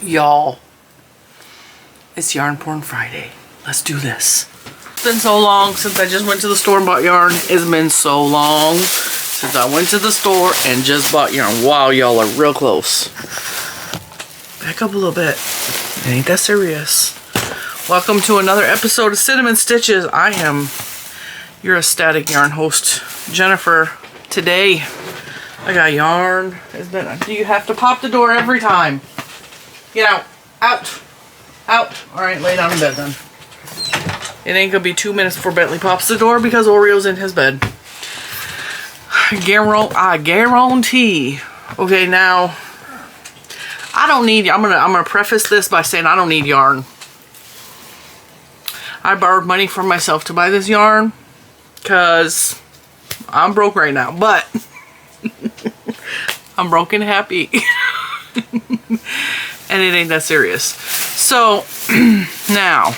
Y'all, it's Yarn Porn Friday. Let's do this. It's been so long since I just went to the store and bought yarn. It's been so long since I went to the store and just bought yarn. Wow, y'all are real close. Back up a little bit. It ain't that serious. Welcome to another episode of Cinnamon Stitches. I am your ecstatic yarn host, Jennifer. Today, I got yarn. Do you have to pop the door every time? Get out. Out. Out. Alright, lay down in bed then. It ain't gonna be 2 minutes before Bentley pops the door because Oreo's in his bed. I guarantee. Okay, now, I don't need, I'm gonna preface this by saying I don't need yarn. I borrowed money from myself to buy this yarn because I'm broke right now, but I'm broke and happy. And it ain't that serious. So, now,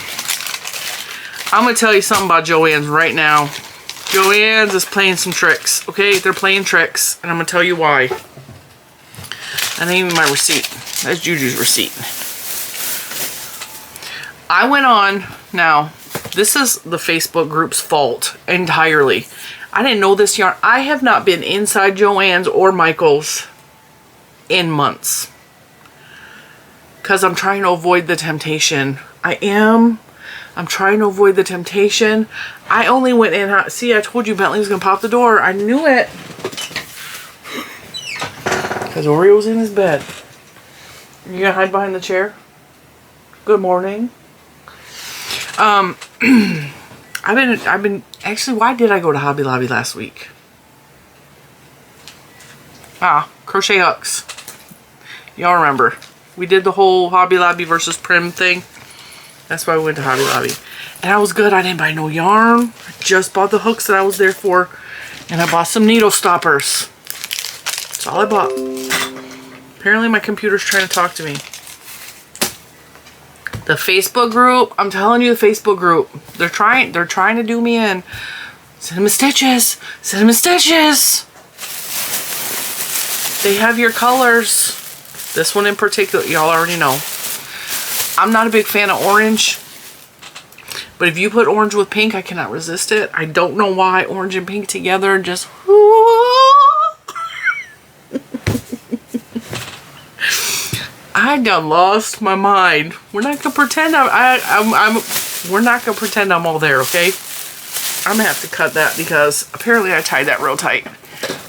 I'm going to tell you something about JOANN's right now. JOANN's is playing some tricks, okay? They're playing tricks, and I'm going to tell you why. And even my receipt. That's Juju's receipt. I went on, now, this is the Facebook group's fault entirely. I didn't know this yarn. I have not been inside JOANN's or Michael's in months. Because I'm trying to avoid the temptation. I'm trying to avoid the temptation. I only went in. See, I told you Bentley was going to pop the door. I knew it. Because Oreo was in his bed. You going to hide behind the chair? Good morning. I've been, actually, why did I go to Hobby Lobby last week? Crochet hooks. Y'all remember. We did the whole Hobby Lobby versus Prim thing. That's why we went to Hobby Lobby. And I was good. I didn't buy no yarn. I just bought the hooks that I was there for. And I bought some needle stoppers. That's all I bought. Apparently my computer's trying to talk to me. The Facebook group. I'm telling you, the Facebook group. They're trying to do me in. Cinnamon Stitches. Cinnamon Stitches. They have your colors. This one in particular, y'all already know. I'm not a big fan of orange. But if you put orange with pink, I cannot resist it. I don't know why orange and pink together just... I done lost my mind. We're not gonna pretend we're not gonna pretend I'm all there, okay? I'm gonna have to cut that because apparently I tied that real tight.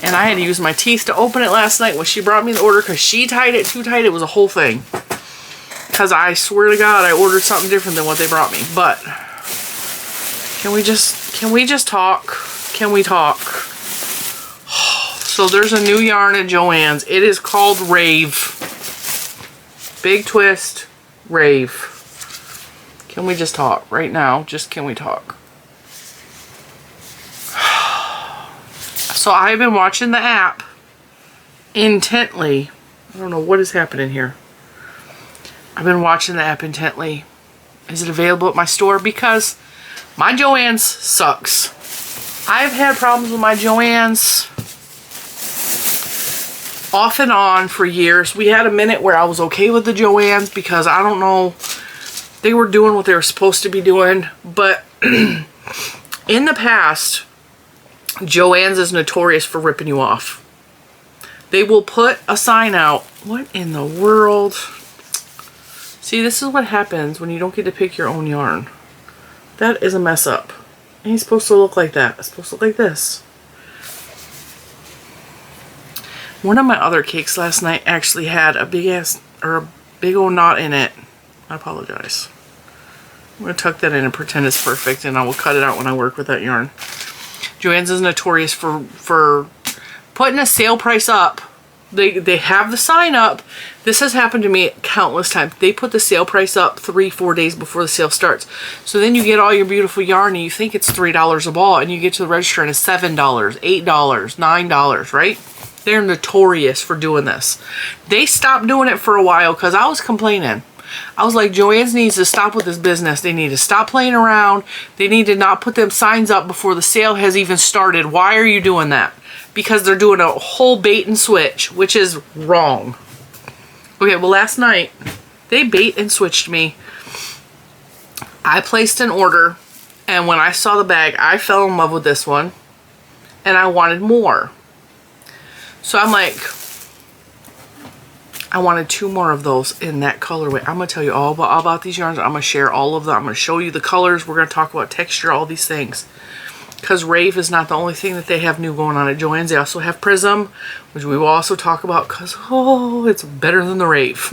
And I had to use my teeth to open it last night when she brought me the order because she tied it too tight. It was a whole thing. Because I swear to God, I ordered something different than what they brought me. But can we just talk? Can we talk? So there's a new yarn at JOANN's. It is called Rave. Big twist, Rave. Can we just talk right now? Just can we talk? So I've been watching the app intently. I don't know what is happening here. I've been watching the app intently. Is it available at my store? Because my JOANN's sucks. I've had problems with my JOANN's off and on for years. We had a minute where I was okay with the JOANN's because I don't know, they were doing what they were supposed to be doing. But in the past, JOANN's is notorious for ripping you off. They will put a sign out. What in the world? See, this is what happens when you don't get to pick your own yarn. That is a mess up. It ain't supposed to look like that. It's supposed to look like this. One of my other cakes last night actually had a big ass, or a big old knot in it. I apologize. I'm going to tuck that in and pretend it's perfect, and I will cut it out when I work with that yarn. JOANN's is notorious for putting a sale price up. They have the sign up. This has happened to me countless times. They put the sale price up 3-4 days before the sale starts. So then you get all your beautiful yarn and you think it's $3 a ball, and you get to the register and it's $7, $8, $9, right? They're notorious for doing this. They stopped doing it for a while because I was complaining. I was like, JOANN's needs to stop with this business. They need to stop playing around. They need to not put them signs up before the sale has even started. Why are you doing that? Because they're doing a whole bait and switch, which is wrong. Okay, well last night, they bait and switched me. I placed an order, and when I saw the bag, I fell in love with this one, and I wanted more. So I'm like, I wanted 2 more of those in that colorway. I'm going to tell you all about these yarns. I'm going to share all of them. I'm going to show you the colors. We're going to talk about texture, all these things. Because Rave is not the only thing that they have new going on at JOANN's. They also have Prism, which we will also talk about because, oh, it's better than the Rave.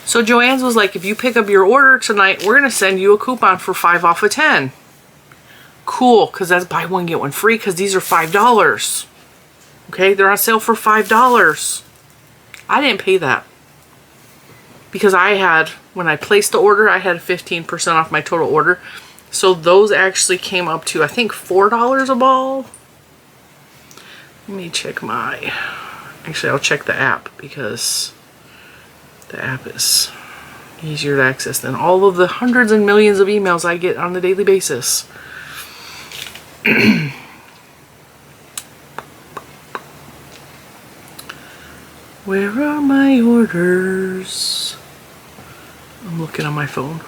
So JOANN's was like, if you pick up your order tonight, we're going to send you a coupon for 5 off of 10. Cool, because that's buy one, get one free, because these are $5. Okay, they're on sale for $5. I didn't pay that. Because I had, when I placed the order, I had 15% off my total order. So those actually came up to, I think, $4 a ball. Let me check my, actually I'll check the app because the app is easier to access than all of the hundreds and millions of emails I get on a daily basis. Where are my orders? I'm looking on my phone.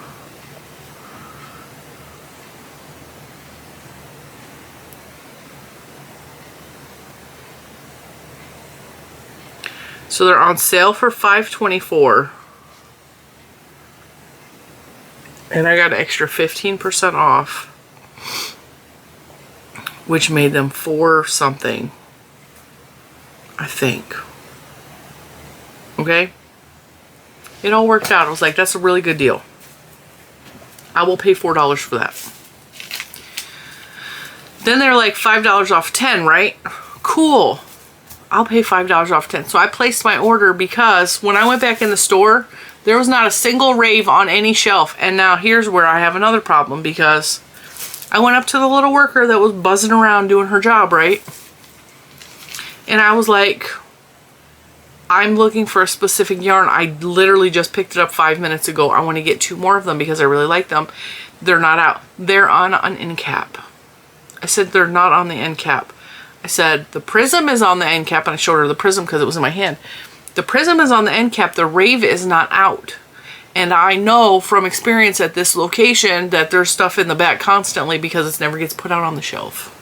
So they're on sale for $5.24. And I got an extra 15% off, which made them $4 something, I think. Okay? It all worked out. I was like, that's a really good deal. I will pay $4 for that. Then they're like $5 off 10, right? Cool. I'll pay $5 off 10. So I placed my order because when I went back in the store, there was not a single Rave on any shelf. And now here's where I have another problem because I went up to the little worker that was buzzing around doing her job, right? And I was like, I'm looking for a specific yarn. I literally just picked it up 5 minutes ago. I want to get 2 more of them because I really like them. They're not out. They're on an end cap. I said they're not on the end cap. I said the Prism is on the end cap, and I showed her the Prism because it was in my hand. The Prism is on the end cap. The Rave is not out. And I know from experience at this location that there's stuff in the back constantly because it never gets put out on the shelf.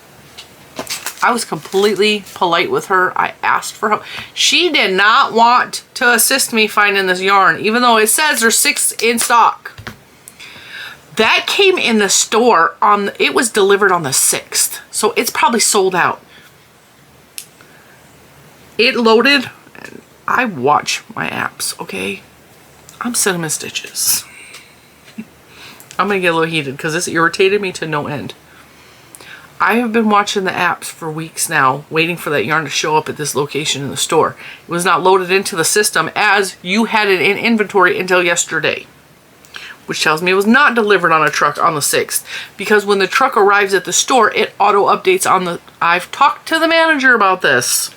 I was completely polite with her. I asked for help. She did not want to assist me finding this yarn, even though it says there's 6 in stock. That came in the store on, it was delivered on the 6th. So it's probably sold out. It loaded. I watch my apps, okay? I'm cinnamon stitches. I'm going to get a little heated because this irritated me to no end. I have been watching the apps for weeks now, waiting for that yarn to show up at this location in the store. It was not loaded into the system as you had it in inventory until yesterday, which tells me it was not delivered on a truck on the 6th, because when the truck arrives at the store, it auto updates on the... I've talked to the manager about this.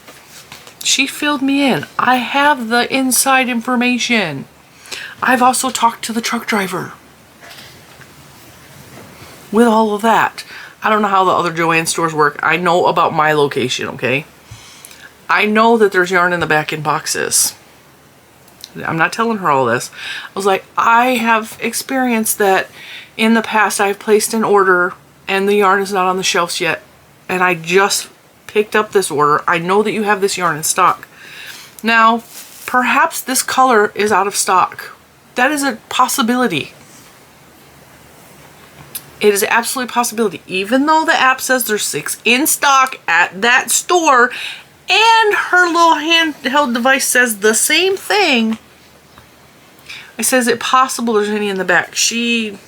She filled me in. I have the inside information. I've also talked to the truck driver with all of that. I don't know how the other JOANN stores work. I know about my location, okay? I know that there's yarn in the back in boxes. I'm not telling her all this. I was like, I have experienced that in the past I've placed an order and the yarn is not on the shelves yet. And I just picked up this order. I know that you have this yarn in stock. Now, perhaps this color is out of stock. That is a possibility. It is absolutely a possibility. Even though the app says there's 6 in stock at that store and her little handheld device says the same thing, I said, is it possible there's any in the back? She,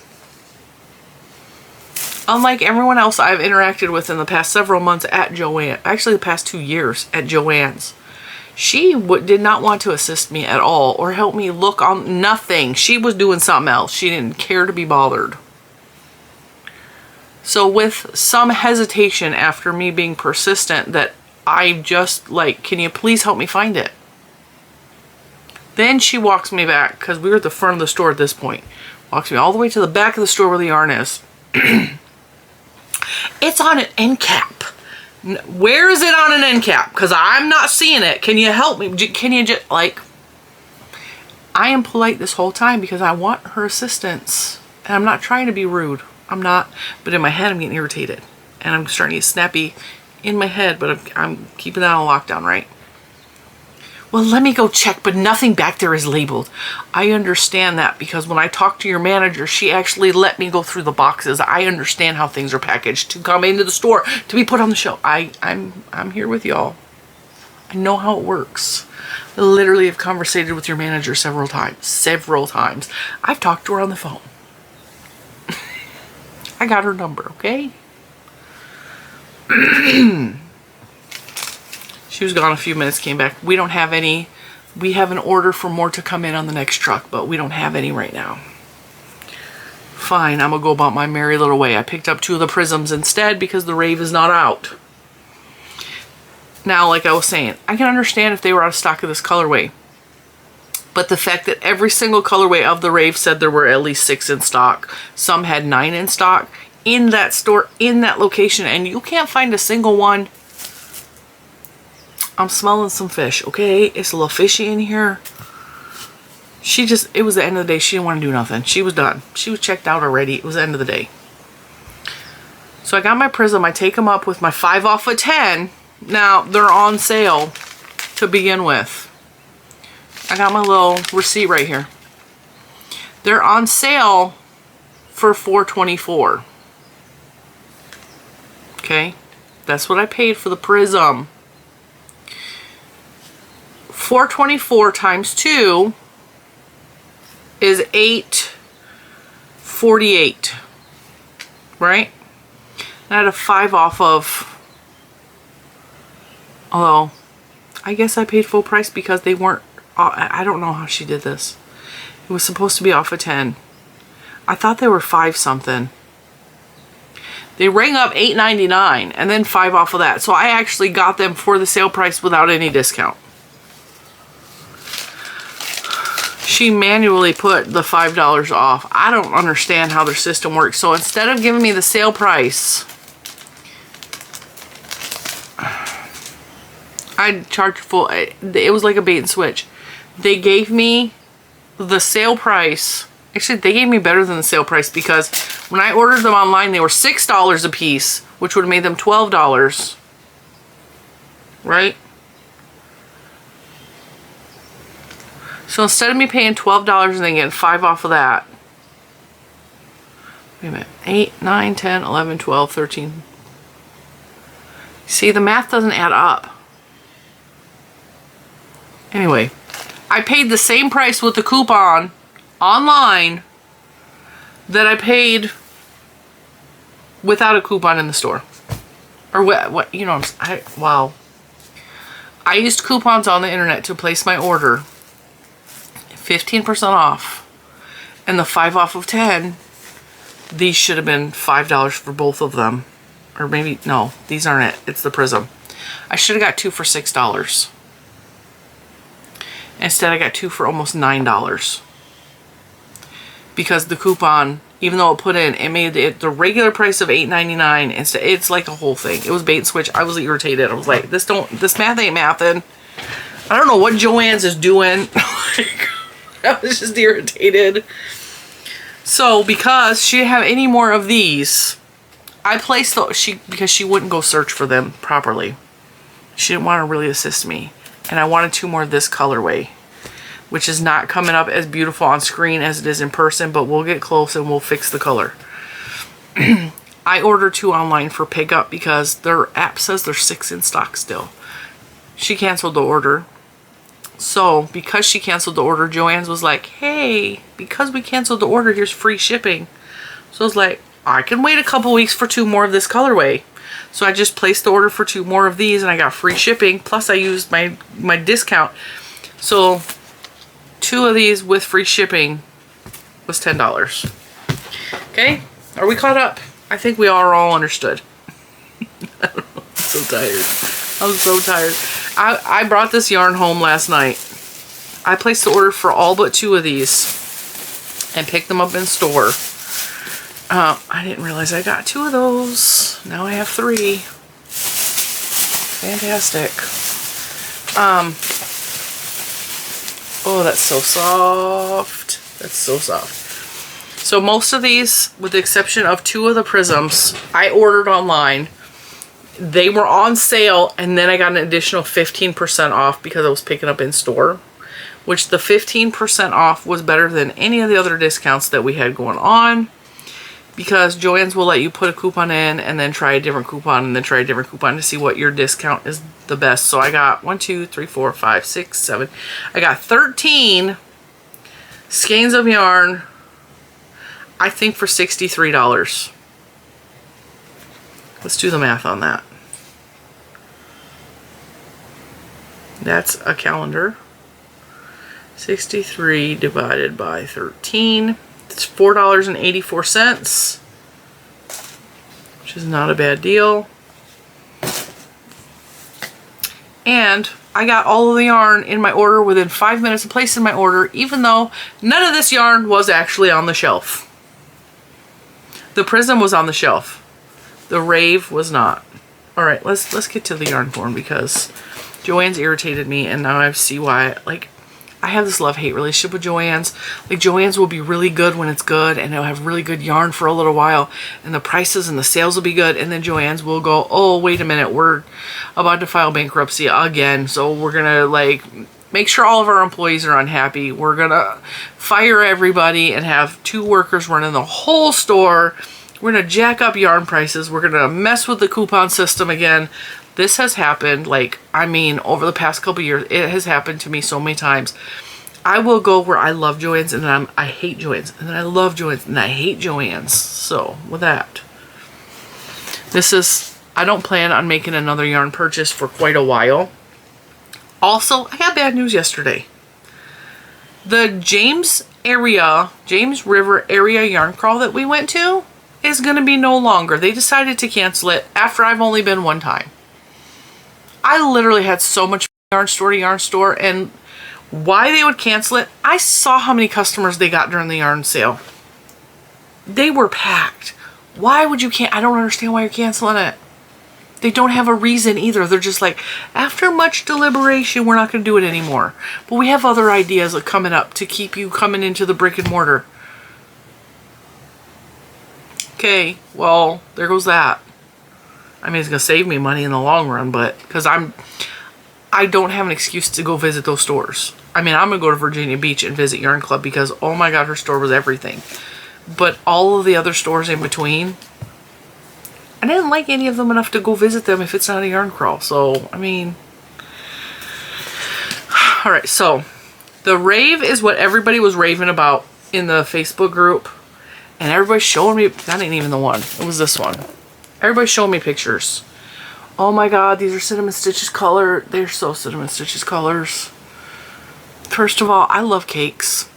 unlike everyone else I've interacted with in the past several months at JOANN, actually the past 2 years at JOANN's, she did not want to assist me at all or help me look on nothing. She was doing something else. She didn't care to be bothered. So with some hesitation after me being persistent that I just like, can you please help me find it? Then she walks me back, because we were at the front of the store at this point. Walks me all the way to the back of the store where the yarn is. It's on an end cap. Where is it on an end cap? Because I'm not seeing it. Can you help me? Can you just, like, I am polite this whole time because I want her assistance. And I'm not trying to be rude. I'm not. But in my head, I'm getting irritated. And I'm starting to get snappy in my head. But I'm keeping that on lockdown, right? Well, let me go check, but nothing back there is labeled. I understand that because when I talked to your manager, she actually let me go through the boxes. I understand how things are packaged to come into the store to be put on the shelf. I'm here with y'all. I know how it works. I literally have conversated with your manager several times. Several times. I've talked to her on the phone. I got her number, okay? She was gone a few minutes, came back. We don't have any. We have an order for more to come in on the next truck, but we don't have any right now. Fine, I'm gonna go about my merry little way. I picked up 2 of the Prisms instead because the Rave is not out. Now, like I was saying, I can understand if they were out of stock of this colorway. But the fact that every single colorway of the Rave said there were at least 6 in stock. Some had 9 in stock in that store, in that location, and you can't find a single one. I'm smelling some fish, okay? It's a little fishy in here. It was the end of the day. She didn't want to do nothing. She was done. She was checked out already. It was the end of the day. So I got my Prism. I take them up with my 5 off of 10. Now, they're on sale to begin with. I got my little receipt right here. They're on sale for $4.24. Okay? That's what I paid for the Prism. $4.24 times 2 is $8.48, right? And I had a 5 off of, although I guess I paid full price because they weren't, I don't know how she did this. It was supposed to be off of 10. I thought they were 5 something. They rang up $8.99 and then 5 off of that. So I actually got them for the sale price without any discount. She manually put the $5 off. I don't understand how their system works. So instead of giving me the sale price, I charged full. It was like a bait and switch. They gave me the sale price. Actually, they gave me better than the sale price because when I ordered them online, they were $6 a piece, which would have made them $12. Right? So instead of me paying $12 and then getting 5 off of that. Wait a minute. 8, 9, 10, 11, 12, 13. See, the math doesn't add up. Anyway, I paid the same price with the coupon online that I paid without a coupon in the store. Or what you know, wow. I used coupons on the internet to place my order. 15% off. And the 5 off of 10, these should have been $5 for both of them. Or maybe, no, these aren't it. It's the Prism. I should have got 2 for $6. Instead, I got 2 for almost $9. Because the coupon, even though it put in, it made it the regular price of $8.99. Instead, it's like a whole thing. It was bait and switch. I was irritated. I was like, this math ain't mathin'. I don't know what JOANN's is doing. I was just irritated. So, because she didn't have any more of these, I placed because she wouldn't go search for them properly. She didn't want to really assist me. And I wanted 2 more of this colorway, which is not coming up as beautiful on screen as it is in person, but we'll get close and we'll fix the color. I ordered 2 online for pickup because their app says there's 6 in stock still. She canceled the order. So, because she canceled the order, JOANN's was like, hey, because we canceled the order, here's free shipping. So I was like, I can wait a couple weeks for 2 more of this colorway. So I just placed the order for 2 more of these and I got free shipping. Plus I used my discount. So 2 of these with free shipping was $10. Okay, are we caught up? I think we are all understood. I'm so tired. I'm so tired. I brought this yarn home last night. I placed the order for all but 2 of these and picked them up in store. I didn't realize I got 2 of those. Now I have 3. fantastic. Oh, that's so soft. That's so soft. So most of these, with the exception of 2 of the Prisms, I ordered online. They were on sale, and then I got an additional 15% off because I was picking up in store, which the 15% off was better than any of the other discounts that we had going on, because JOANN's will let you put a coupon in and then try a different coupon and then try a different coupon to see what your discount is the best. So I got 1, 2, 3, 4, 5, 6, 7. I got 13 skeins of yarn, I think for $63. Let's do the math on that. That's a calendar. 63 divided by 13. It's $4.84, which is not a bad deal. And I got all of the yarn in my order within 5 minutes of placing my order, even though none of this yarn was actually on the shelf. The Prism was on the shelf. The Rave was not. All right, let's get to the yarn form, because JOANN's irritated me, and now I see why. Like, I have this love-hate relationship with JOANN's. Like, JOANN's will be really good when it's good, and it'll have really good yarn for a little while, and the prices and the sales will be good, and then JOANN's will go, oh, wait a minute, we're about to file bankruptcy again, so we're gonna, like, make sure all of our employees are unhappy. We're gonna fire everybody and have 2 workers running the whole store. We're gonna jack up yarn prices. We're gonna mess with the coupon system again. This has happened, like, I mean, over the past couple years, it has happened to me so many times. I will go where I love JOANN's, and then I hate JOANN's, and then I love JOANN's, and I hate JOANN's. So, with that, this is, I don't plan on making another yarn purchase for quite a while. Also, I got bad news yesterday. The James River area yarn crawl that we went to is going to be no longer. They decided to cancel it after I've only been one time. I literally had so much yarn store to yarn store, and why they would cancel it, I saw how many customers they got during the yarn sale. They were packed. Why would you I don't understand why you're canceling it. They don't have a reason either. They're just like, after much deliberation, we're not going to do it anymore. But we have other ideas coming up to keep you coming into the brick and mortar. Okay, well, there goes that. I mean, it's going to save me money in the long run, but because I don't have an excuse to go visit those stores. I mean, I'm going to go to Virginia Beach and visit Yarn Club because, oh my God, her store was everything. But all of the other stores in between, I didn't like any of them enough to go visit them if it's not a yarn crawl. So, I mean, all right, so the Rave is what everybody was raving about in the Facebook group. And everybody's showing me, that ain't even the one. It was this one. Everybody's showing me pictures. Oh my God, these are Cinnamon Stitches color. They're so Cinnamon Stitches colors. First of all, I love cakes.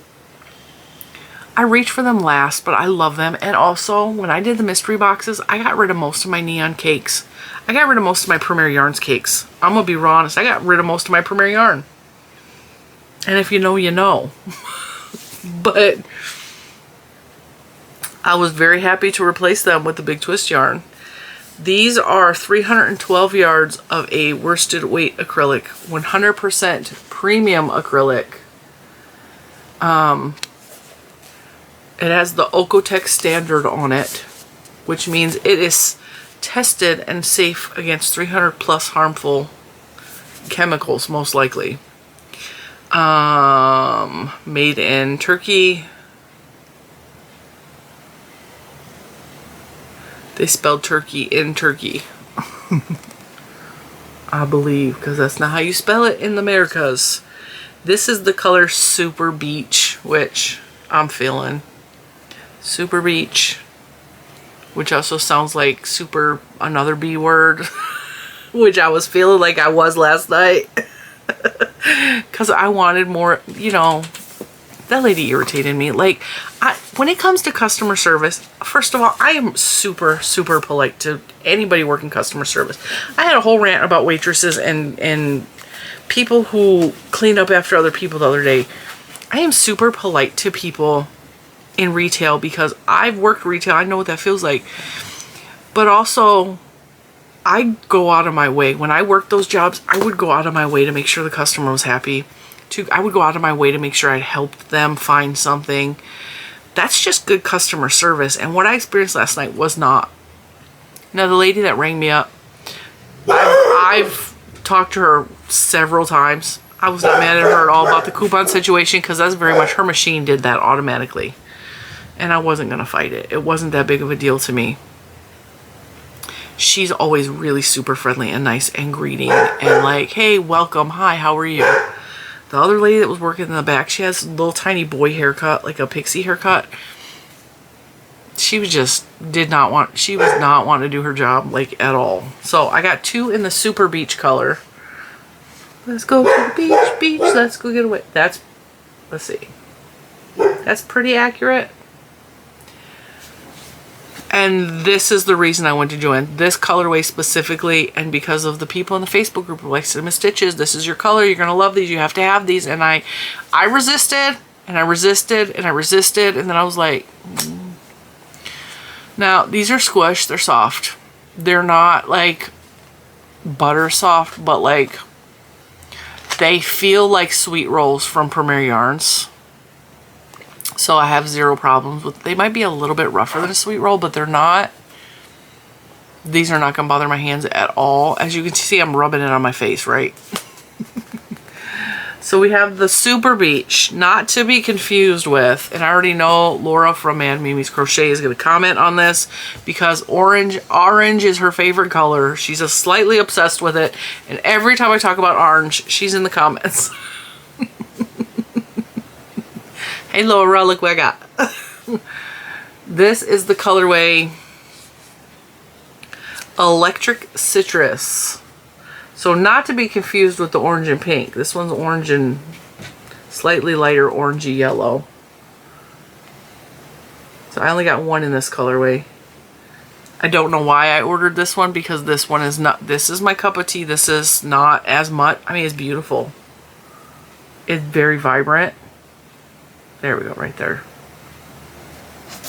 I reach for them last, but I love them. And also, when I did the mystery boxes, I got rid of most of my neon cakes. I got rid of most of my Premier Yarns cakes. I'm going to be raw honest. I got rid of most of my Premier Yarn. And if you know, you know. But I was very happy to replace them with the Big Twist yarn. These are 312 yards of a worsted weight acrylic, 100% premium acrylic. It has the Okotex standard on it, which means it is tested and safe against 300 plus harmful chemicals, most likely. Made in Turkey. They spelled Turkey in Turkey. I believe, because that's not how you spell it in the Americas. This is the color Super Beach, which I'm feeling. Super Beach, which also sounds like super, another B word, which I was feeling like I was last night. Because I wanted more, you know. That lady irritated me. Like, when it comes to customer service, first of all, I am super, super polite to anybody working customer service. I had a whole rant about waitresses and people who clean up after other people the other day. I am super polite to people in retail because I've worked retail. I know what that feels like. But also, I go out of my way. When I worked those jobs, I would go out of my way to make sure the customer was happy. I would go out of my way to make sure I helped them find something. That's just good customer service. And what I experienced last night was not. Now, the lady that rang me up, I've talked to her several times. I was not mad at her at all about the coupon situation because that's very much her machine did that automatically. And I wasn't going to fight it. It wasn't that big of a deal to me. She's always really super friendly and nice and greeting and like, hey, welcome, hi, how are you? The other lady that was working in the back, she has a little tiny boy haircut, like a pixie haircut. She was just she was not wanting to do her job like at all. So I got 2 in the super beach color. Let's go to the beach, let's go get away. Let's see. That's pretty accurate. And this is the reason I went to JOANN. This colorway specifically, and because of the people in the Facebook group who like Cinema Stitches, this is your color, you're gonna love these, you have to have these. And I resisted, and I resisted, and I resisted, and then I was like, Now, these are squished, they're soft. They're not like butter soft, but like, they feel like sweet rolls from Premier Yarns. So I have 0 problems with, they might be a little bit rougher than a sweet roll, but they're not. These are not going to bother my hands at all. As you can see, I'm rubbing it on my face, right? So we have the Super Beach, not to be confused with, and I already know Laura from Mad Mimi's Crochet is going to comment on this because orange is her favorite color. She's slightly obsessed with it, and every time I talk about orange, she's in the comments. Hey Laura, look what I got. This is the colorway Electric Citrus. So not to be confused with the orange and pink. This one's orange and slightly lighter orangey yellow. So I only got 1 in this colorway. I don't know why I ordered this one because this one is not, this is my cup of tea. This is not as much, I mean, it's beautiful. It's very vibrant. There we go, right there.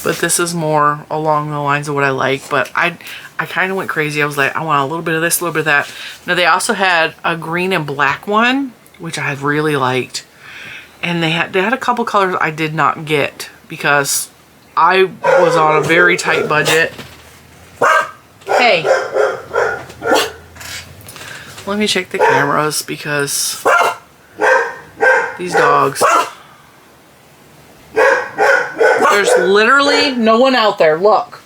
But this is more along the lines of what I like. But I kind of went crazy. I was like, I want a little bit of this, a little bit of that. Now, they also had a green and black one, which I really liked. And they had a couple colors I did not get because I was on a very tight budget. Hey. Let me check the cameras because these dogs... There's literally no one out there. Look.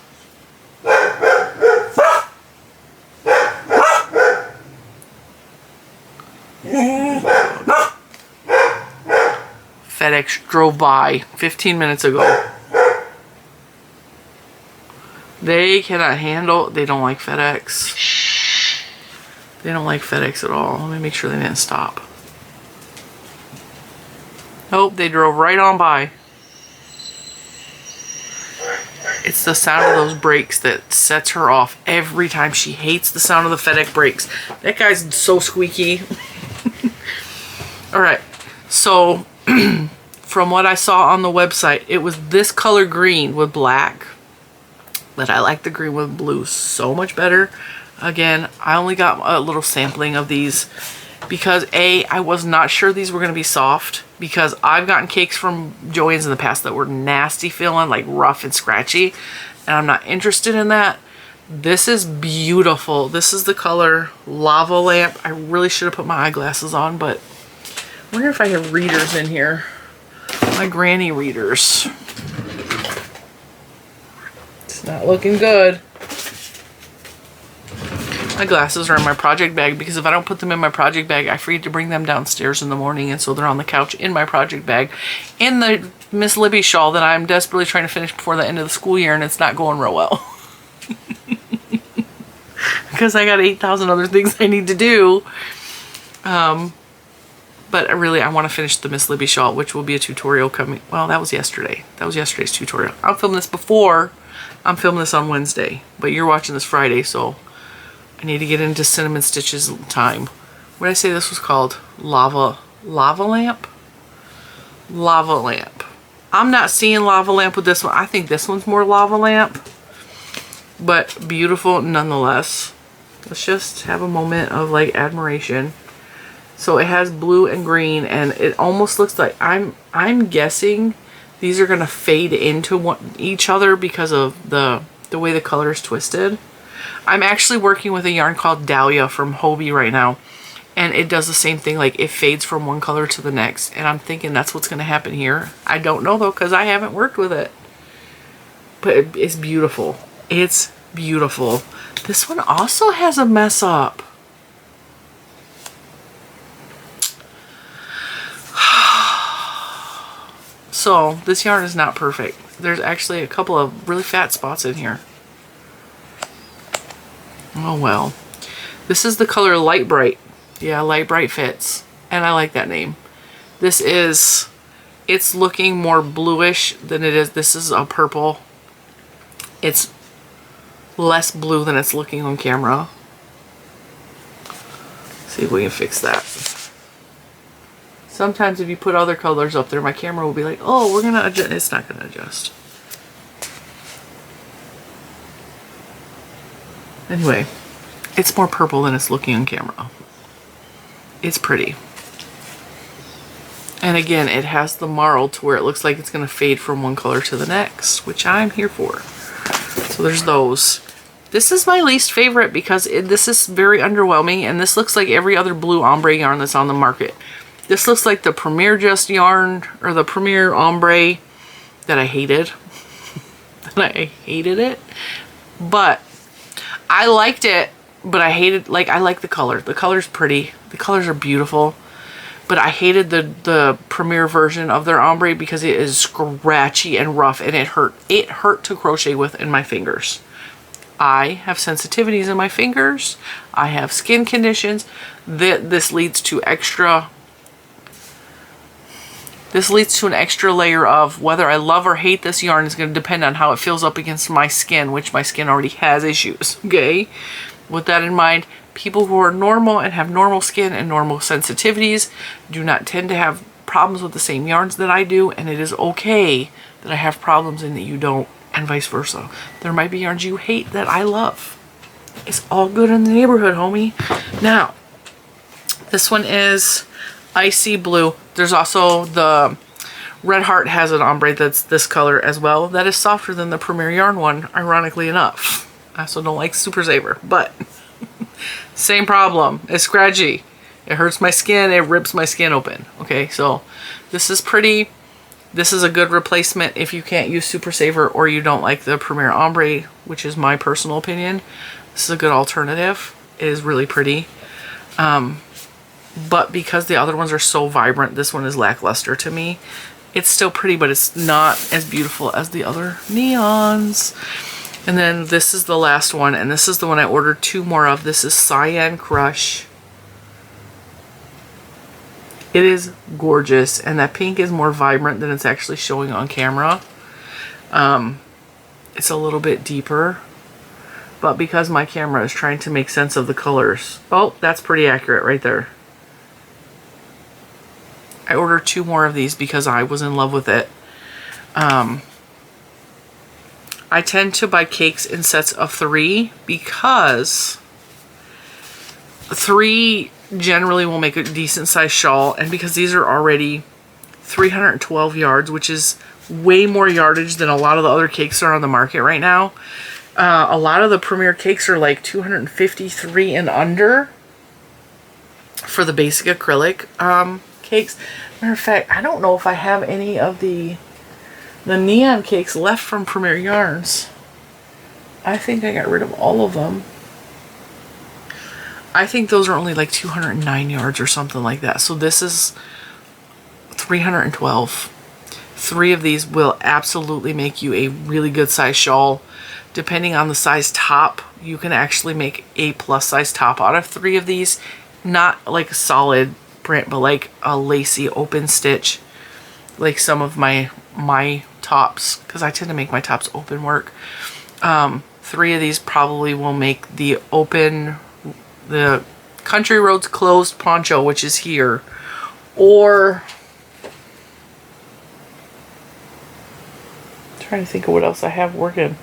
FedEx drove by 15 minutes ago. They cannot handle, they don't like FedEx. They don't like FedEx at all. Let me make sure they didn't stop. Nope, they drove right on by. It's the sound of those brakes that sets her off every time. She hates the sound of the FedEx brakes. That guy's so squeaky. Alright, so from what I saw on the website, it was this color green with black. But I like the green with blue so much better. Again, I only got a little sampling of these because I was not sure these were going to be soft because I've gotten cakes from JOANN's in the past that were nasty feeling, like rough and scratchy, and I'm not interested in that. This is beautiful. This is the color Lava Lamp. I really should have put my eyeglasses on, but I wonder if I have readers in here. My granny readers. It's not looking good. My glasses are in my project bag because if I don't put them in my project bag, I forget to bring them downstairs in the morning, and so they're on the couch in my project bag in the Miss Libby shawl that I'm desperately trying to finish before the end of the school year, and it's not going real well. Because I got 8,000 other things I need to do. But I want to finish the Miss Libby shawl, which will be a tutorial coming. Well, that was yesterday. That was yesterday's tutorial. I'm filming this before. I'm filming this on Wednesday, but you're watching this Friday, so I need to get into Cinnamon Stitches time. What did I say this was called? Lava Lamp? Lava Lamp. I'm not seeing Lava Lamp with this one. I think this one's more Lava Lamp. But beautiful nonetheless. Let's just have a moment of like admiration. So it has blue and green, and it almost looks like, I'm guessing these are gonna fade into each other because of the way the color is twisted. I'm actually working with a yarn called Dahlia from Hobie right now, and it does the same thing. Like, it fades from one color to the next, and I'm thinking that's what's gonna happen here. I don't know though, because I haven't worked with it, but it's beautiful. It's beautiful. This one also has a mess up. So this yarn is not perfect. There's actually a couple of really fat spots in here. Oh well. This is the color Light Bright. Yeah, Light Bright fits, and I like that name. This is, it's looking more bluish than it is. This is a purple. It's less blue than it's looking on camera. See if we can fix that. Sometimes if you put other colors up there, my camera will be like, oh, we're gonna adjust. It's not gonna adjust. Anyway, it's more purple than it's looking on camera. It's pretty. And again, it has the marl to where it looks like it's gonna fade from one color to the next, which I'm here for. So there's those. This is my least favorite because this is very underwhelming, and this looks like every other blue ombre yarn that's on the market. This looks like the Premier Just yarn, or the Premier ombre that I hated. I hated it. But I liked it, but I hated, like, I like the color. The color's pretty. The colors are beautiful. But I hated the Premier version of their ombre because it is scratchy and rough, and it hurt. It hurt to crochet with in my fingers. I have sensitivities in my fingers. I have skin conditions. This leads to extra... This leads to an extra layer of whether I love or hate this yarn is going to depend on how it feels up against my skin, which my skin already has issues, okay? With that in mind, people who are normal and have normal skin and normal sensitivities do not tend to have problems with the same yarns that I do, and it is okay that I have problems and that you don't, and vice versa. There might be yarns you hate that I love. It's all good in the neighborhood, homie. Now, this one is Icy Blue. There's also the Red Heart has an ombre that's this color as well. That is softer than the Premier Yarn one, ironically enough. I also don't like Super Saver, but same problem. It's scratchy. It hurts my skin. It rips my skin open. Okay, so this is pretty. This is a good replacement if you can't use Super Saver or you don't like the Premier Ombre, which is my personal opinion. This is a good alternative. It is really pretty. But because the other ones are so vibrant, this one is lackluster to me. It's still pretty, but it's not as beautiful as the other neons. And then this is the last one, and this is the one I ordered 2 more of. This is Cyan Crush. It is gorgeous, and that pink is more vibrant than it's actually showing on camera. It's a little bit deeper, but because my camera is trying to make sense of the colors. Oh, that's pretty accurate right there. I ordered 2 more of these because I was in love with it. I tend to buy cakes in sets of 3 because 3 generally will make a decent sized shawl, and because these are already 312 yards, which is way more yardage than a lot of the other cakes that are on the market right now. A lot of the Premier cakes are like 253 and under for the basic acrylic cakes. Matter of fact, I don't know if I have any of the neon cakes left from Premier Yarns. I think I got rid of all of them. I think those are only like 209 yards or something like that. So this is 312. 3 of these will absolutely make you a really good size shawl. Depending on the size top, you can actually make a plus size top out of 3 of these. Not like a solid print, but like a lacy open stitch, like some of my tops, because I tend to make my tops open work. 3 of these probably will make the Country Roads Closed poncho, which is here, or I'm trying to think of what else I have working.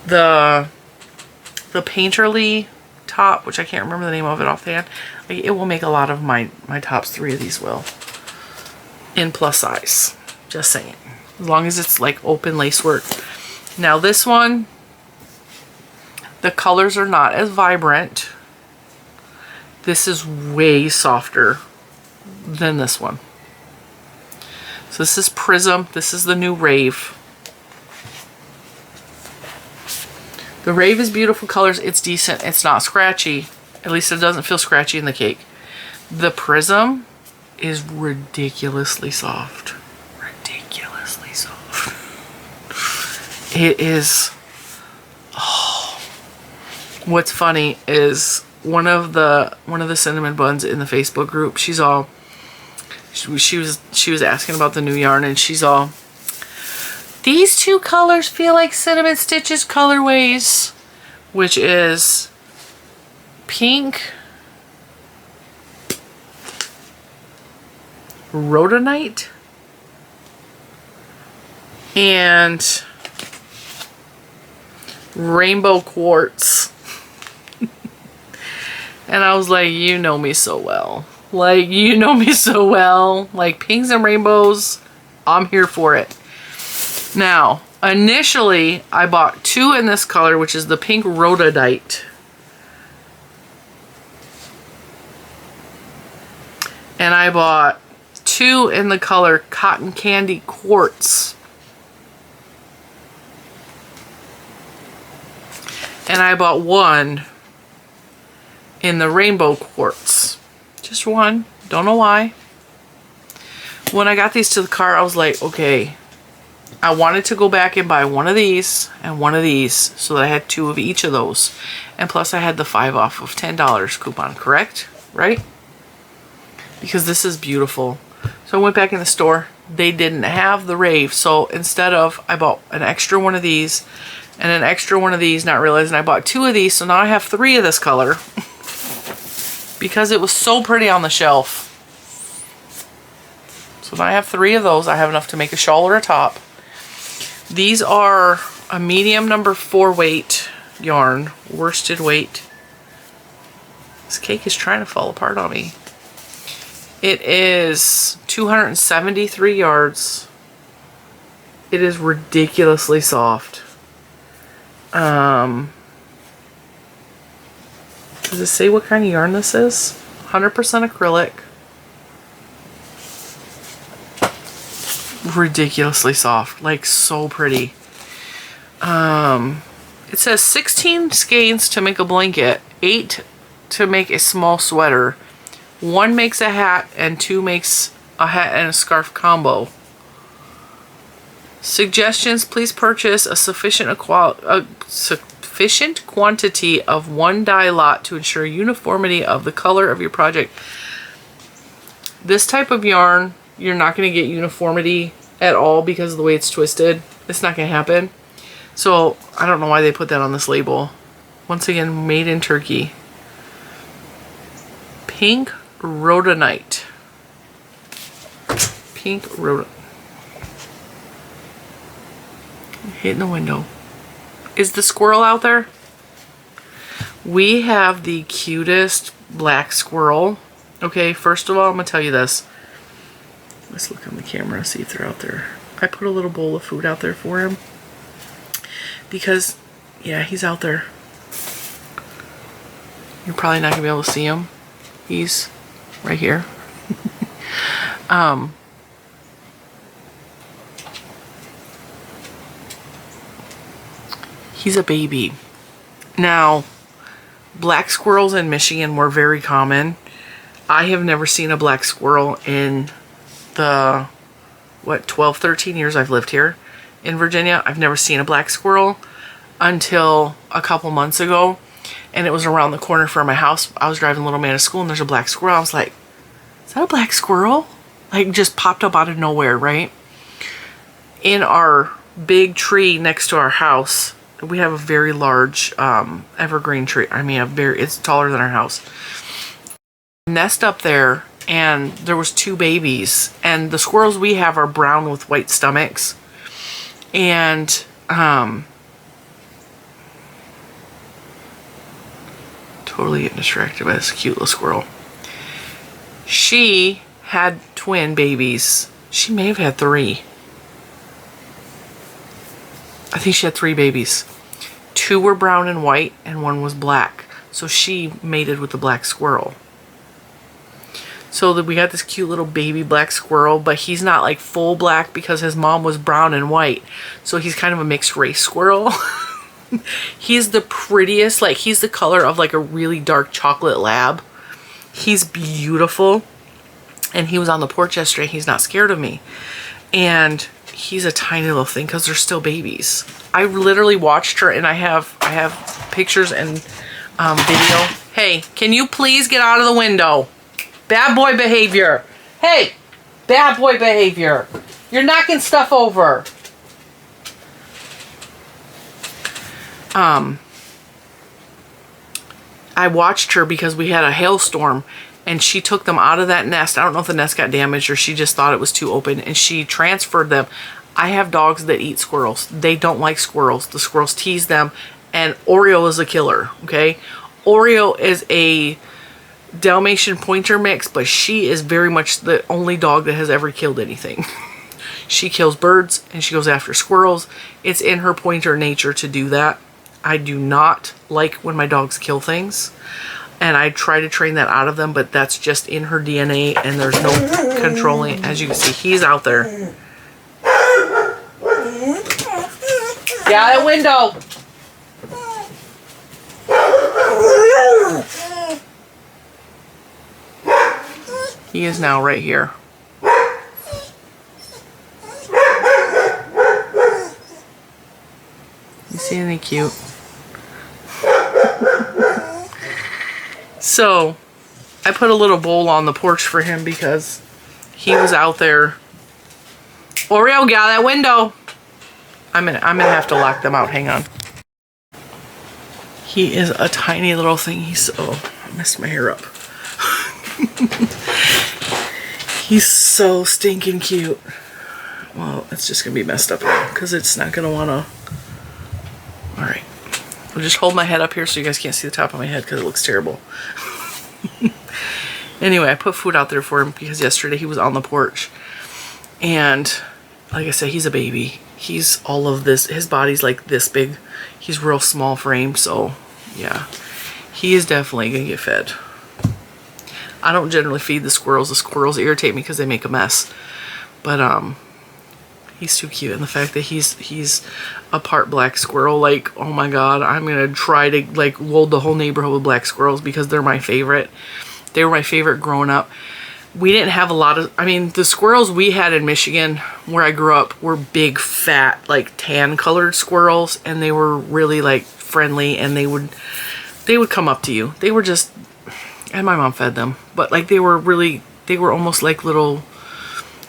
The Painterly top, which I can't remember the name of it offhand. Like, it will make a lot of my tops. 3 of these will. In plus size. Just saying. As long as it's like open lace work. Now this one, the colors are not as vibrant. This is way softer than this one. So this is Prism. This is the new Rave. The Rave is beautiful colors. It's decent. It's not scratchy. At least it doesn't feel scratchy in the cake. The Prism is ridiculously soft. Ridiculously soft. It is... Oh. What's funny is one of the cinnamon buns in the Facebook group, she's all... She was asking about the new yarn, and she's all... These 2 colors feel like Cinnamon Stitches colorways, which is pink rhodonite and rainbow quartz. And I was like, you know me so well. Like, you know me so well. Like, pinks and rainbows, I'm here for it. Now, initially, I bought 2 in this color, which is the pink rhodonite. And I bought 2 in the color Cotton Candy Quartz. And I bought 1 in the Rainbow Quartz. Just 1. Don't know why. When I got these to the car, I was like, okay, I wanted to go back and buy 1 of these and 1 of these so that I had 2 of each of those. And plus I had the 5 off of $10 coupon, correct? Right? Because this is beautiful. So I went back in the store. They didn't have the Rave. So instead of, I bought an extra 1 of these and an extra 1 of these, not realizing I bought 2 of these. So now I have 3 of this color because it was so pretty on the shelf. So now I have 3 of those. I have enough to make a shawl or a top. These are a medium number 4 weight yarn, worsted weight. This cake is trying to fall apart on me. It is 273 yards. It is ridiculously soft. Does it say what kind of yarn this is? 100% acrylic. Ridiculously soft, like so pretty. It says 16 skeins to make a blanket, 8 to make a small sweater, 1 makes a hat, and 2 makes a hat and a scarf combo. Suggestions: please purchase a sufficient quantity of 1 dye lot to ensure uniformity of the color of your project. This type of yarn, you're not going to get uniformity at all because of the way it's twisted. It's not going to happen. So I don't know why they put that on this label. Once again, made in Turkey. Pink rhodonite. Pink rhodonite. Hitting the window. Is the squirrel out there? We have the cutest black squirrel. Okay, first of all, I'm going to tell you this. Let's look on the camera, see if they're out there. I put a little bowl of food out there for him. Because, yeah, he's out there. You're probably not going to be able to see him. He's right here. He's a baby. Now, black squirrels in Michigan were very common. I have never seen a black squirrel in the, 12, 13 years I've lived here in Virginia. I've never seen a black squirrel until a couple months ago. And it was around the corner from my house. I was driving little man to school and there's a black squirrel. I was like, is that a black squirrel? Like, just popped up out of nowhere, right? In our big tree next to our house, we have a very large evergreen tree. I mean, it's taller than our house. Nest up there, and there was 2 babies. And the squirrels we have are brown with white stomachs. And Totally getting distracted by this cute little squirrel. She had twin babies. She may have had 3. I think she had 3 babies. 2 were brown and white and 1 was black. So she mated with the black squirrel. So that we got this cute little baby black squirrel, but he's not like full black because his mom was brown and white. So he's kind of a mixed race squirrel. He's the prettiest, like he's the color of like a really dark chocolate lab. He's beautiful. And he was on the porch yesterday. He's not scared of me. And he's a tiny little thing because they're still babies. I literally watched her, and I have pictures and video. Hey, can you please get out of the window? Bad boy behavior. Hey, bad boy behavior. You're knocking stuff over. I watched her because we had a hailstorm, and she took them out of that nest. I don't know if the nest got damaged or she just thought it was too open, and she transferred them. I have dogs that eat squirrels. They don't like squirrels. The squirrels tease them, and Oreo is a killer, okay? Oreo is a Dalmatian Pointer mix, but she is very much the only dog that has ever killed anything. She kills birds and she goes after squirrels. It's in her pointer nature to do that. I do not like when my dogs kill things, and I try to train that out of them, but that's just in her DNA and there's no controlling. As you can see, he's out there. Get out that window. He is now right here. You see anything cute? So, I put a little bowl on the porch for him because he was out there. Oreo, get out that window. I'm gonna have to lock them out. Hang on. He is a tiny little thing. I messed my hair up. He's so stinking cute. Well, it's just gonna be messed up now because it's not gonna wanna. All right, I'll just hold my head up here so you guys can't see the top of my head because it looks terrible. Anyway, I put food out there for him because yesterday he was on the porch, and like I said, he's a baby. He's all of this. His body's like this big. He's real small frame, so yeah, he is definitely gonna get fed. I don't generally feed the squirrels. The squirrels irritate me because they make a mess. But he's too cute, and the fact that he's a part black squirrel, like, oh my god, I'm gonna try to like load the whole neighborhood with black squirrels because they're my favorite. They were my favorite growing up. We didn't have a lot of, I mean, the squirrels we had in Michigan where I grew up were big, fat, like tan colored squirrels, and they were really like friendly, and they would come up to you. They were just, and my mom fed them, but like they were almost like little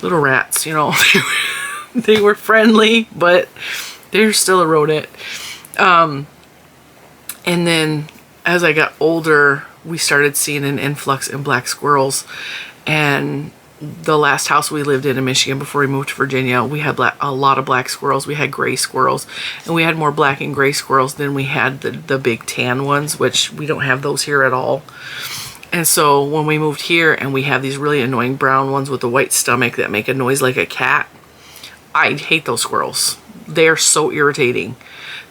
rats, you know. They were friendly, but they're still a rodent. And then as I got older, we started seeing an influx in black squirrels. And the last house we lived in Michigan before we moved to Virginia, we had a lot of black squirrels. We had gray squirrels, and we had more black and gray squirrels than we had the big tan ones, which we don't have those here at all. And so when we moved here and we have these really annoying brown ones with a white stomach that make a noise like a cat, I hate those squirrels. They are so irritating.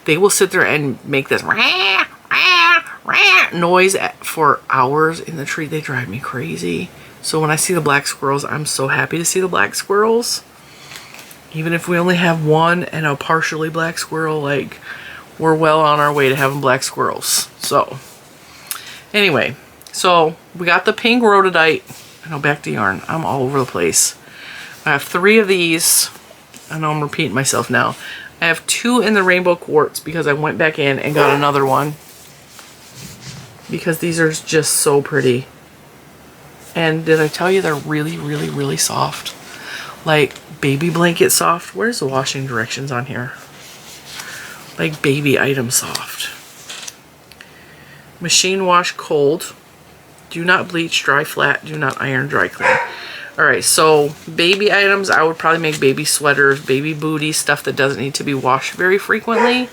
They will sit there and make this rah, rah, rah noise for hours in the tree. They drive me crazy. So when I see the black squirrels, I'm so happy to see the black squirrels. Even if we only have one and a partially black squirrel, like, we're well on our way to having black squirrels. So anyway, so we got the pink rhododite. Now back to yarn. I'm all over the place. I have 3 of these. I know I'm repeating myself now. I have 2 in the rainbow quartz because I went back in and got another one because these are just so pretty. And did I tell you they're really, really, really soft? Like baby blanket soft. Where's the washing directions on here? Like baby item soft. Machine wash cold. Do not bleach, dry flat. Do not iron, dry clean. Alright, so baby items, I would probably make baby sweaters, baby booties, stuff that doesn't need to be washed very frequently.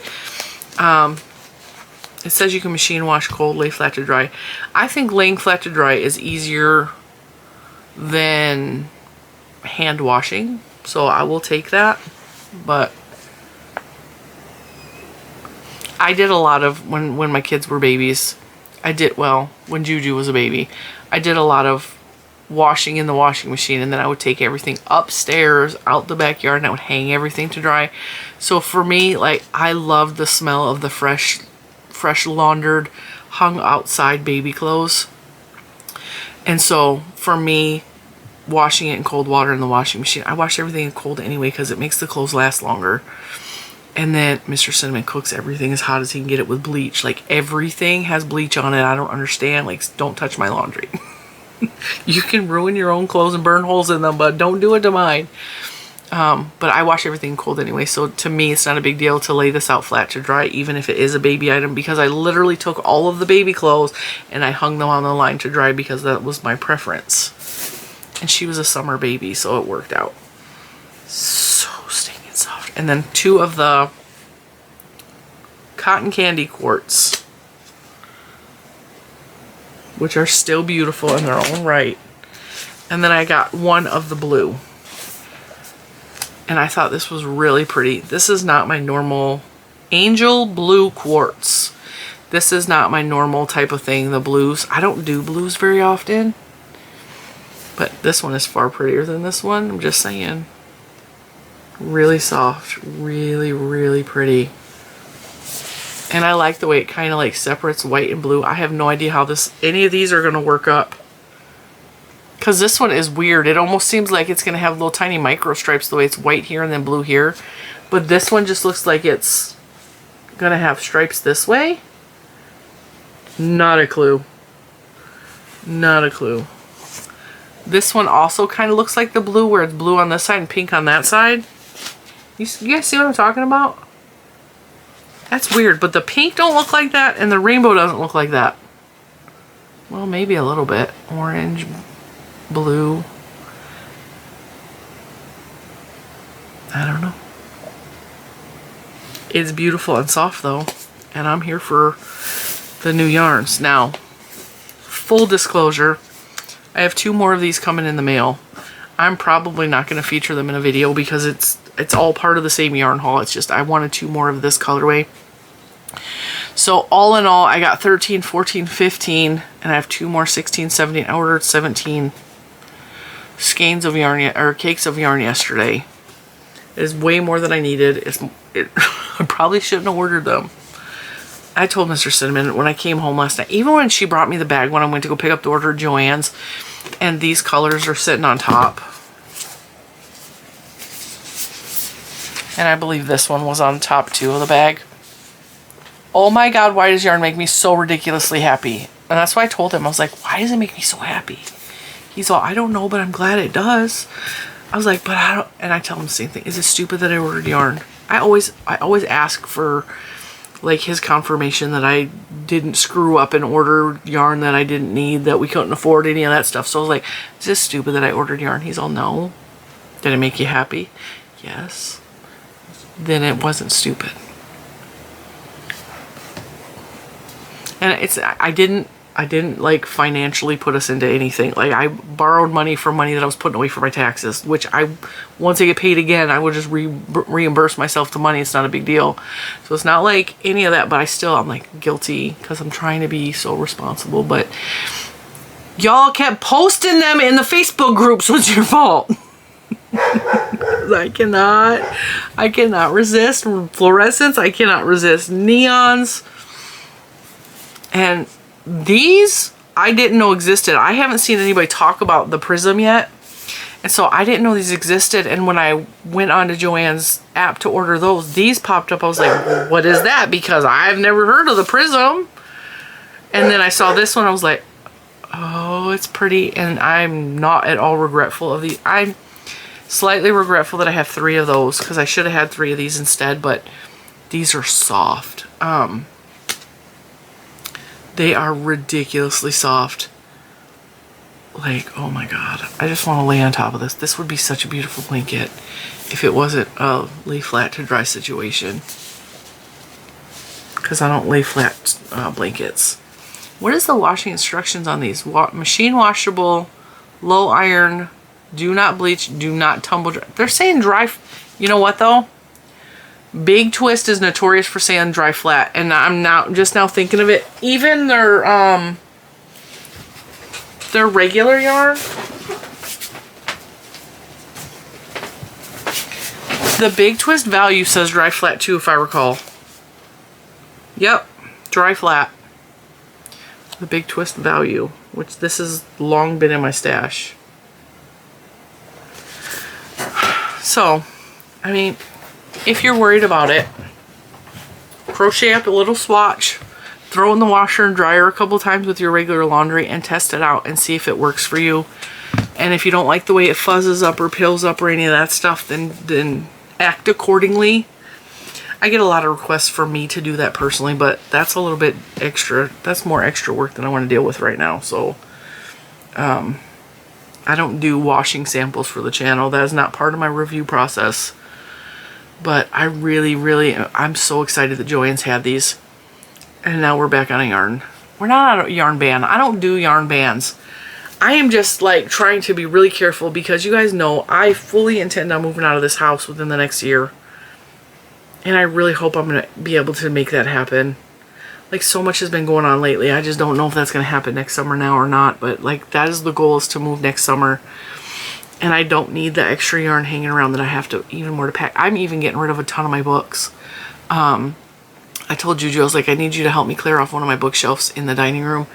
It says you can machine wash cold, lay flat to dry. I think laying flat to dry is easier than hand washing, so I will take that. But I did a lot of, when my kids were babies, when Juju was a baby, I did a lot of washing in the washing machine, and then I would take everything upstairs out the backyard and I would hang everything to dry. So for me, like, I loved the smell of the fresh laundered, hung outside baby clothes. And so for me, washing it in cold water in the washing machine, I wash everything in cold anyway because it makes the clothes last longer. And then Mr. Cinnamon cooks everything as hot as he can get it with bleach. Like, everything has bleach on it. I don't understand. Like, don't touch my laundry. You can ruin your own clothes and burn holes in them, but don't do it to mine. But I wash everything cold anyway, so to me it's not a big deal to lay this out flat to dry, even if it is a baby item, because I literally took all of the baby clothes and I hung them on the line to dry because that was my preference. And she was a summer baby, so it worked out. So stinking soft. And then 2 of the cotton candy quarts, which are still beautiful in their own right. And then I got 1 of the blue. And I thought this was really pretty. This is not my normal angel blue quartz. This is not my normal type of thing, the blues. I don't do blues very often. But this one is far prettier than this one. I'm just saying. Really soft. Really, really pretty. And I like the way it kind of like separates white and blue. I have no idea how any of these are going to work up. Because this one is weird. It almost seems like it's going to have little tiny micro stripes the way it's white here and then blue here. But this one just looks like it's going to have stripes this way. Not a clue. Not a clue. This one also kind of looks like the blue, where it's blue on this side and pink on that side. You guys see what I'm talking about? That's weird, but the pink don't look like that and the rainbow doesn't look like that. Well, maybe a little bit. Orange, blue. I don't know. It's beautiful and soft though, and I'm here for the new yarns. Now, full disclosure, I have 2 more of these coming in the mail. I'm probably not going to feature them in a video because it's all part of the same yarn haul. It's just I wanted 2 more of this colorway. So all in all, I got 13, 14, 15, and I have 2 more 16, 17. I ordered 17 skeins of yarn, or cakes of yarn yesterday. It is way more than I needed. I probably shouldn't have ordered them. I told Mr. Cinnamon when I came home last night, even when she brought me the bag when I went to go pick up the order at JOANN's, and these colors are sitting on top. And I believe this one was on top too of the bag. Oh my God, why does yarn make me so ridiculously happy? And that's why I told him, I was like, why does it make me so happy? He's all, I don't know, but I'm glad it does. I was like, but I don't, and I tell him the same thing. Is it stupid that I ordered yarn? I always ask for like his confirmation that I didn't screw up and order yarn that I didn't need, that we couldn't afford, any of that stuff. So I was like, is this stupid that I ordered yarn? He's all, no. Did it make you happy? Yes. Then it wasn't stupid. And it's, I didn't like financially put us into anything. Like, I borrowed money from money that I was putting away for my taxes, which once I get paid again, I would just reimburse myself the money. It's not a big deal. So it's not like any of that, but I'm like guilty because I'm trying to be so responsible. But y'all kept posting them in the Facebook groups. What's your fault? I cannot resist fluorescents. I cannot resist neons. And these, I didn't know existed. I haven't seen anybody talk about the Prism yet. And so I didn't know these existed. And when I went on to JOANN's app to order those, these popped up. I was like, well, what is that? Because I've never heard of the Prism. And then I saw this one. I was like, oh, it's pretty. And I'm not at all regretful of the, I'm slightly regretful that I have 3 of those because I should have had 3 of these instead. But these are soft. They are ridiculously soft. Like, oh my God. I just want to lay on top of this. This would be such a beautiful blanket if it wasn't a lay flat to dry situation. because I don't lay flat blankets. What is the washing instructions on these? Machine washable, low iron, do not bleach, do not tumble dry. They're saying dry. You know what though? Big Twist is notorious for saying dry flat, and I'm just now thinking of it. Even their regular yarn, the Big Twist value says dry flat too, if I recall. Yep, dry flat. The Big Twist value, which this has long been in my stash. So, I mean, if you're worried about it, crochet up a little swatch, throw in the washer and dryer a couple times with your regular laundry and test it out and see if it works for you. And if you don't like the way it fuzzes up or pills up or any of that stuff, then act accordingly. I get a lot of requests for me to do that personally, but that's a little bit extra. That's more extra work than I want to deal with right now. So, I don't do washing samples for the channel. That is not part of my review process. But I really, I'm so excited that JOANN's had these. And now we're back on a yarn. We're not on a yarn ban. I don't do yarn bans. I am just like trying to be really careful because you guys know I fully intend on moving out of this house within the next year. And I really hope I'm going to be able to make that happen. Like, so much has been going on lately. I just don't know if that's going to happen next summer now or not. But, like, that is the goal, is to move next summer. And I don't need the extra yarn hanging around that I have to, even more to pack. I'm even getting rid of a ton of my books. I told Juju, I was like, I need you to help me clear off one of my bookshelves in the dining room.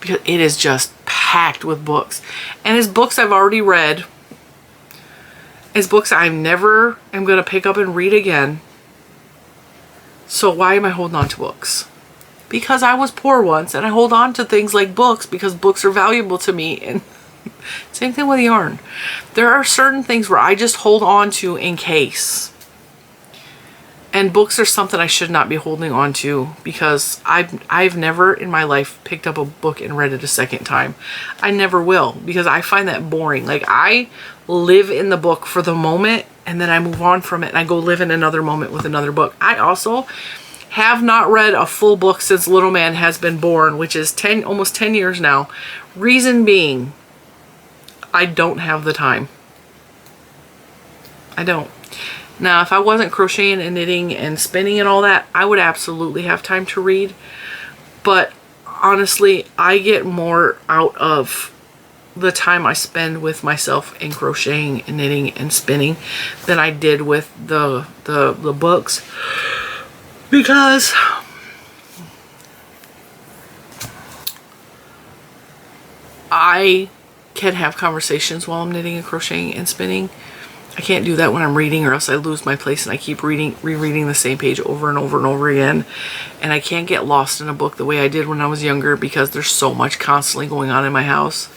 Because it is just packed with books. And it's books I've already read. It's books I never am going to pick up and read again. So why am I holding on to books? Because I was poor once, and I hold on to things like books because books are valuable to me. And same thing with yarn. There are certain things where I just hold on to in case. And books are something I should not be holding on to, because I've never in my life picked up a book and read it a second time. I never will, because I find that boring. Like, I live in the book for the moment, and then I move on from it and I go live in another moment with another book. I also have not read a full book since Little Man Has Been Born, which is almost 10 years now. Reason being, I don't have the time. I don't. Now, if I wasn't crocheting and knitting and spinning and all that, I would absolutely have time to read. But honestly, I get more out of the time I spend with myself in crocheting and knitting and spinning than I did with the books. Because I can have conversations while I'm knitting and crocheting and spinning. I can't do that when I'm reading, or else I lose my place and I keep rereading the same page over and over and over again. And I can't get lost in a book the way I did when I was younger, because there's so much constantly going on in my house.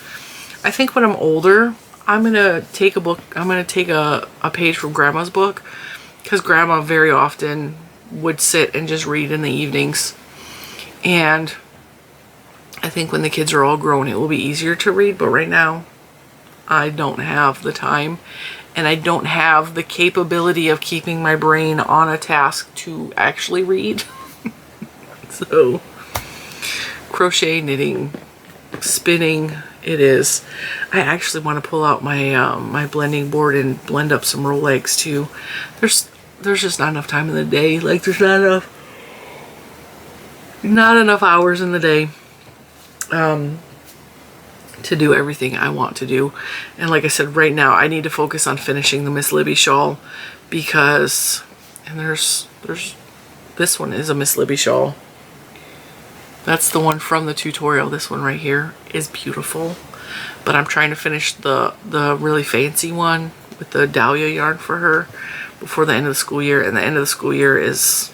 I think when I'm older, I'm going to take a book, I'm going to take a page from Grandma's book, because Grandma very often would sit and just read in the evenings. And I think when the kids are all grown, it will be easier to read. But right now, I don't have the time, and I don't have the capability of keeping my brain on a task to actually read. So, crochet, knitting, spinning, it is. I actually want to pull out my my blending board and blend up some roll eggs too. There's just not enough time in the day. Like, there's not enough hours in the day to do everything I want to do. And like I said, right now I need to focus on finishing the Miss Libby shawl, because, and there's this one is a Miss Libby shawl. That's the one from the tutorial. This one right here is beautiful, but I'm trying to finish the really fancy one with the dahlia yarn for her before the end of the school year, and the end of the school year is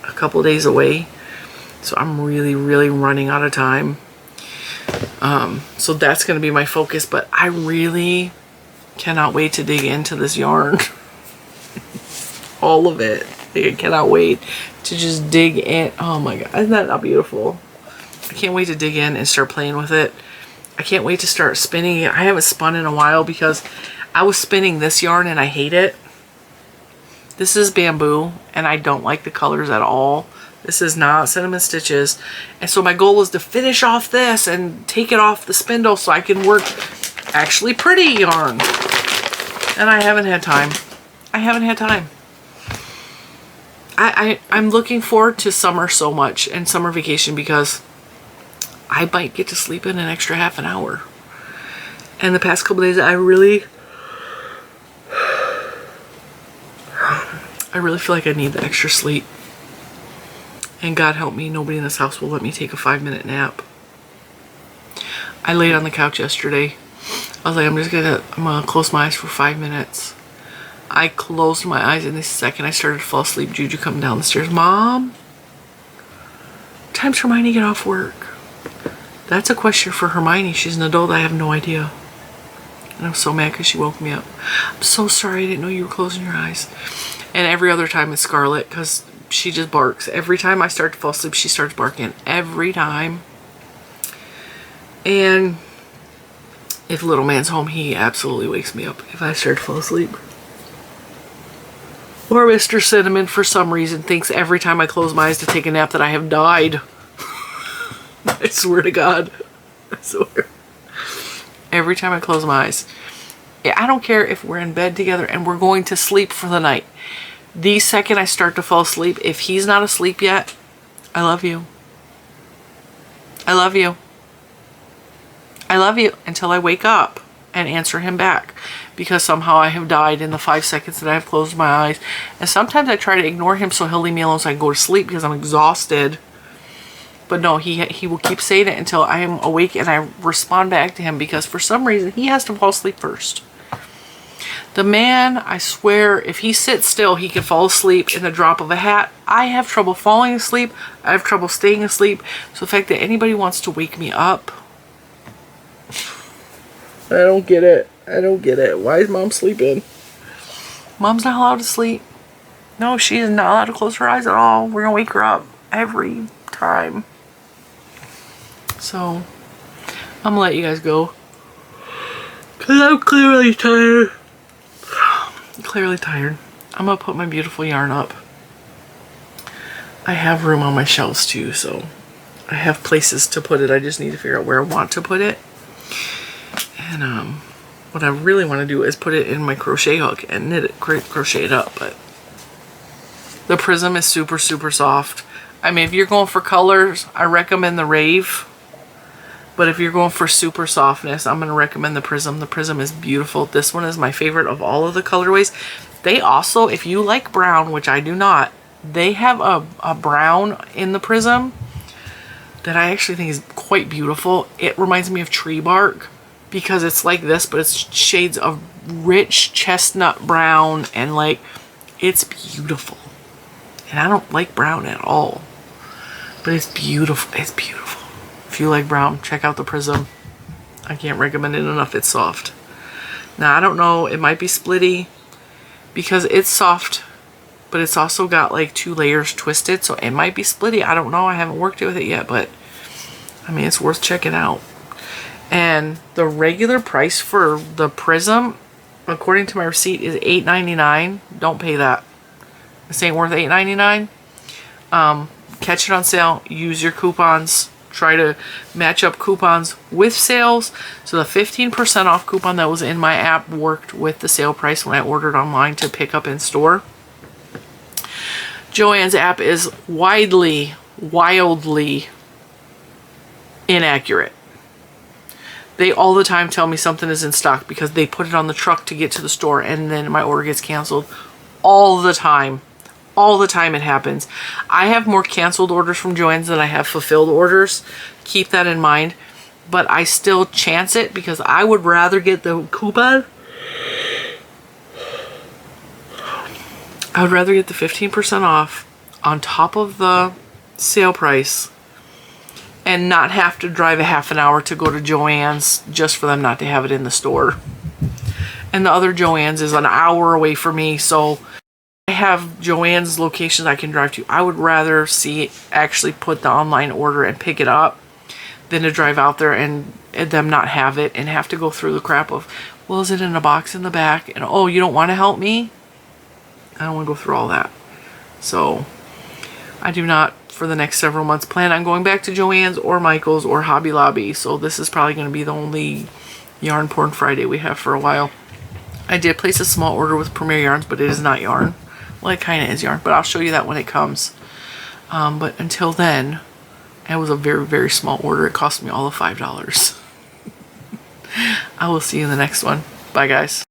a couple days away, so I'm really running out of time. So that's going to be my focus, but I really cannot wait to dig into this yarn. All of it. I cannot wait to just dig in. Oh my god, isn't that not beautiful? I can't wait to dig in and start playing with it. I can't wait to start spinning it. I haven't spun in a while because I was spinning this yarn and I hate it. This is bamboo and I don't like the colors at all. This is not cinnamon stitches. And so my goal is to finish off this and take it off the spindle so I can work actually pretty yarn. And I haven't had time. I haven't had time. I'm looking forward to summer so much and summer vacation because I might get to sleep in an extra half an hour. And the past couple days I really feel like I need the extra sleep. And God help me, nobody in this house will let me take a 5-minute nap. I laid on the couch yesterday. I was like, I'm gonna close my eyes for 5 minutes. I closed my eyes, and the second I started to fall asleep, Juju come down the stairs. Mom, time's Hermione get off work? That's a question for Hermione. She's an adult. I have no idea. And I'm so mad because she woke me up. I'm so sorry. I didn't know you were closing your eyes. And every other time it's Scarlet because she just barks. Every time I start to fall asleep, she starts barking. Every time. And if little man's home, he absolutely wakes me up if I start to fall asleep. Or Mr. Cinnamon, for some reason, thinks every time I close my eyes to take a nap that I have died. I swear to God. I swear. Every time I close my eyes. I don't care if we're in bed together and we're going to sleep for the night. The second I start to fall asleep, if he's not asleep yet, I love you. I love you. I love you until I wake up and answer him back. Because somehow I have died in the 5 seconds that I have closed my eyes. And sometimes I try to ignore him so he'll leave me alone so I can go to sleep because I'm exhausted. But no, he will keep saying it until I am awake and I respond back to him because for some reason he has to fall asleep first. The man, I swear, if he sits still, he can fall asleep in the drop of a hat. I have trouble falling asleep. I have trouble staying asleep. So the fact that anybody wants to wake me up, I don't get it. I don't get it. Why is Mom sleeping? Mom's not allowed to sleep. No, she is not allowed to close her eyes at all. We're going to wake her up every time. So, I'm going to let you guys go. Because I'm clearly tired. Clearly tired. I'm going to put my beautiful yarn up. I have room on my shelves too, so I have places to put it. I just need to figure out where I want to put it. And what I really want to do is put it in my crochet hook and knit it, crochet it up. But the Prism is super, super soft. I mean, if you're going for colors, I recommend the Rave. But if you're going for super softness, I'm going to recommend the Prism. The Prism is beautiful. This one is my favorite of all of the colorways. They also, if you like brown, which I do not, they have a brown in the Prism that I actually think is quite beautiful. It reminds me of tree bark because it's like this, but it's shades of rich chestnut brown and like, it's beautiful. And I don't like brown at all, but it's beautiful. It's beautiful. If you like brown, check out the Prism. I can't recommend it enough. It's soft. Now, I don't know. It might be splitty because it's soft, but it's also got like 2 layers twisted. So it might be splitty. I don't know. I haven't worked with it yet, but I mean, it's worth checking out. And the regular price for the Prism, according to my receipt, is $8.99. Don't pay that. This ain't worth $8.99. Catch it on sale. Use your coupons. Try to match up coupons with sales. So the 15% off coupon that was in my app worked with the sale price when I ordered online to pick up in store. JOANN's app is wildly inaccurate. They all the time tell me something is in stock because they put it on the truck to get to the store and then my order gets canceled all the time. All the time it happens. I have more canceled orders from JOANN's than I have fulfilled orders. Keep that in mind. But I still chance it because I would rather get the coupon. I would rather get the 15% off on top of the sale price and not have to drive a half an hour to go to JOANN's just for them not to have it in the store. And the other JOANN's is an hour away from me, so I have JOANN's locations I can drive to. I would rather actually put the online order and pick it up than to drive out there and them not have it and have to go through the crap of, well, is it in a box in the back? And oh, you don't want to help me? I don't want to go through all that. So I do not for the next several months. Plan on going back to JOANN's or Michael's or Hobby Lobby. So this is probably going to be the only Yarn Porn Friday we have for a while. I did place a small order with Premier Yarns, but it is not yarn. Well, it kind of is yarn, but I'll show you that when it comes. But until then, it was a very, very small order. It cost me all of $5. I will see you in the next one. Bye, guys.